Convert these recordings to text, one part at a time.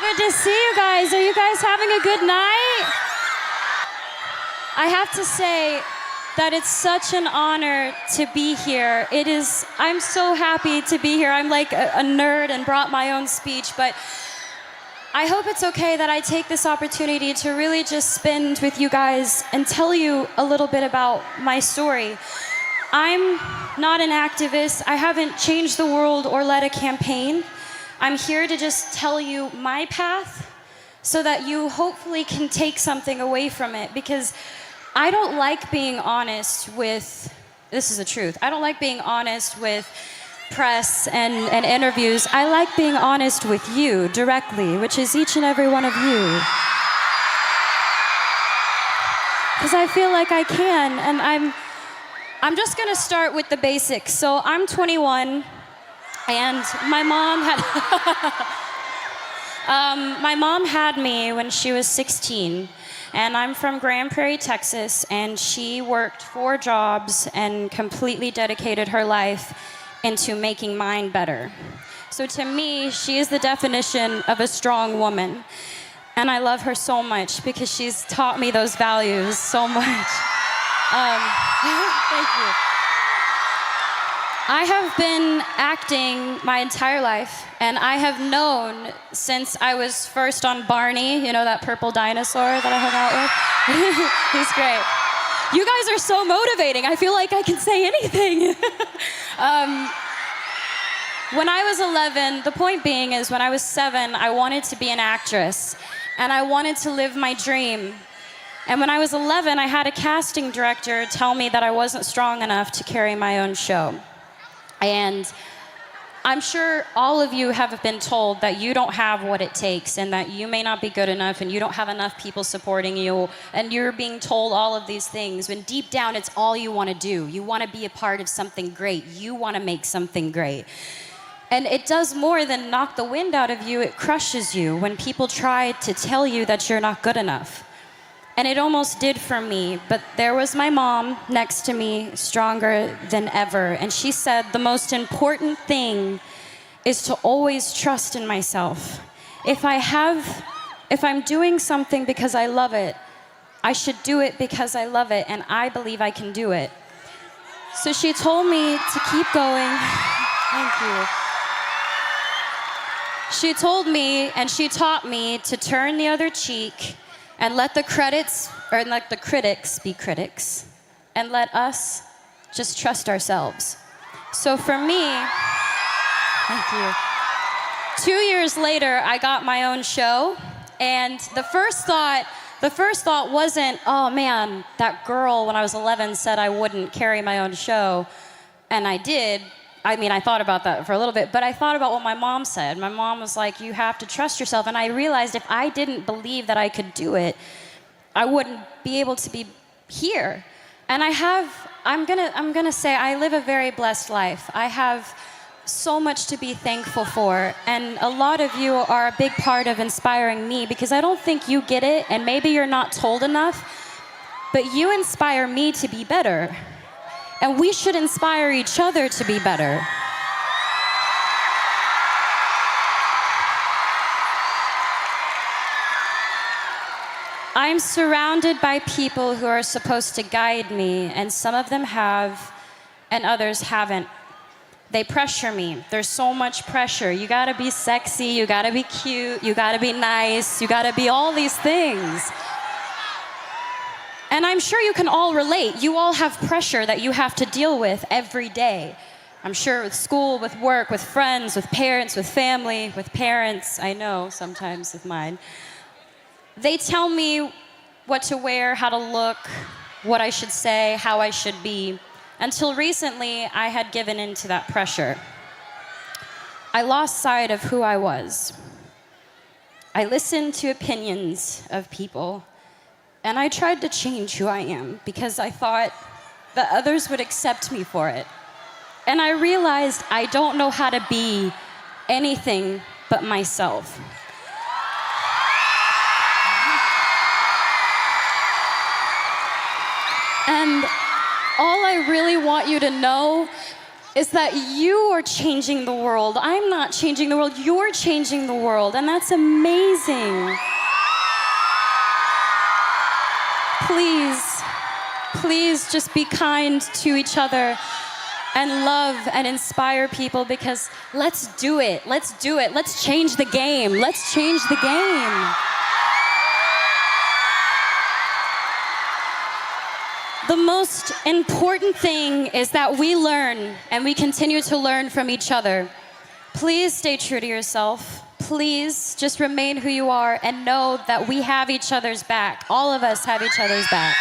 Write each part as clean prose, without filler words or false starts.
good to see you guys. Are you guys having a good night? I have to say that it's such an honor to be here. I'm so happy to be here. I'm like a nerd and brought my own speech, but I hope it's okay that I take this opportunity to really just spend with you guys and tell you a little bit about my story. I'm not an activist. I haven't changed the world or led a campaign. I'm here to just tell you my path so that you hopefully can take something away from it, because I don't like being honest with, this is the truth, I don't like being honest with press and interviews. I like being honest with you directly, which is each and every one of you. Because I feel like I can, and I'm just gonna start with the basics. So I'm 21, and my mom had me when she was 16. And I'm from Grand Prairie, Texas, and she worked 4 jobs and completely dedicated her life into making mine better. So to me, she is the definition of a strong woman. And I love her so much because she's taught me those values so much. Thank you. I have been acting my entire life, and I have known since I was first on Barney, you know, that purple dinosaur that I hung out with? He's great. You guys are so motivating. I feel like I can say anything. When I was 11, the point being is when I was 7, I wanted to be an actress, and I wanted to live my dream. And when I was 11, I had a casting director tell me that I wasn't strong enough to carry my own show. And I'm sure all of you have been told that you don't have what it takes and that you may not be good enough and you don't have enough people supporting you, and you're being told all of these things when deep down it's all you want to do. You want to be a part of something great. You want to make something great. And it does more than knock the wind out of you. It crushes you when people try to tell you that you're not good enough. And it almost did for me, but there was my mom next to me, stronger than ever. And she said, the most important thing is to always trust in myself. If I'm doing something because I love it, I should do it because I love it, and I believe I can do it. So she told me to keep going. Thank you. She told me and she taught me to turn the other cheek and let the critics be critics, and let us just trust ourselves. So for me, thank you. 2 years later, I got my own show, and the first thought wasn't, oh man, that girl when I was 11 said I wouldn't carry my own show, and I did. I mean, I thought about that for a little bit, but I thought about what my mom said. My mom was like, you have to trust yourself. And I realized if I didn't believe that I could do it, I wouldn't be able to be here. And I'm gonna say I live a very blessed life. I have so much to be thankful for. And a lot of you are a big part of inspiring me, because I don't think you get it, and maybe you're not told enough, but you inspire me to be better. And we should inspire each other to be better. I'm surrounded by people who are supposed to guide me, and some of them have, and others haven't. They pressure me. There's so much pressure. You gotta be sexy, you gotta be cute, you gotta be nice, you gotta be all these things. And I'm sure you can all relate. You all have pressure that you have to deal with every day. I'm sure with school, with work, with friends, with parents, with family, with parents, I know sometimes with mine. They tell me what to wear, how to look, what I should say, how I should be. Until recently, I had given in to that pressure. I lost sight of who I was. I listened to opinions of people, and I tried to change who I am because I thought that others would accept me for it. And I realized I don't know how to be anything but myself. And all I really want you to know is that you are changing the world. I'm not changing the world, you're changing the world, and that's amazing. Please, please just be kind to each other and love and inspire people, because let's do it. Let's do it. Let's change the game. Let's change the game. The most important thing is that we learn and we continue to learn from each other. Please stay true to yourself. Please just remain who you are and know that we have each other's back. All of us have each other's back.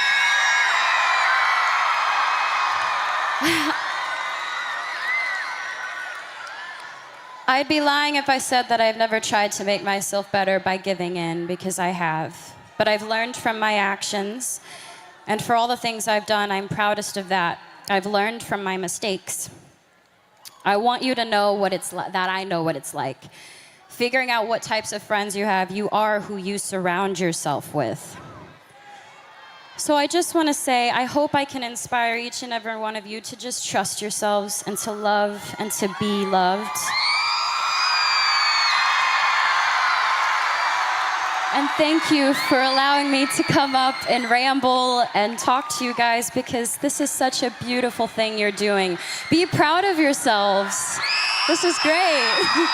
I'd be lying if I said that I've never tried to make myself better by giving in, because I have. But I've learned from my actions, and for all the things I've done, I'm proudest of that. I've learned from my mistakes. I want you to know what it's that I know what it's like. Figuring out what types of friends you have, you are who you surround yourself with. So I just want to say, I hope I can inspire each and every one of you to just trust yourselves and to love and to be loved. And thank you for allowing me to come up and ramble and talk to you guys, because this is such a beautiful thing you're doing. Be proud of yourselves. This is great.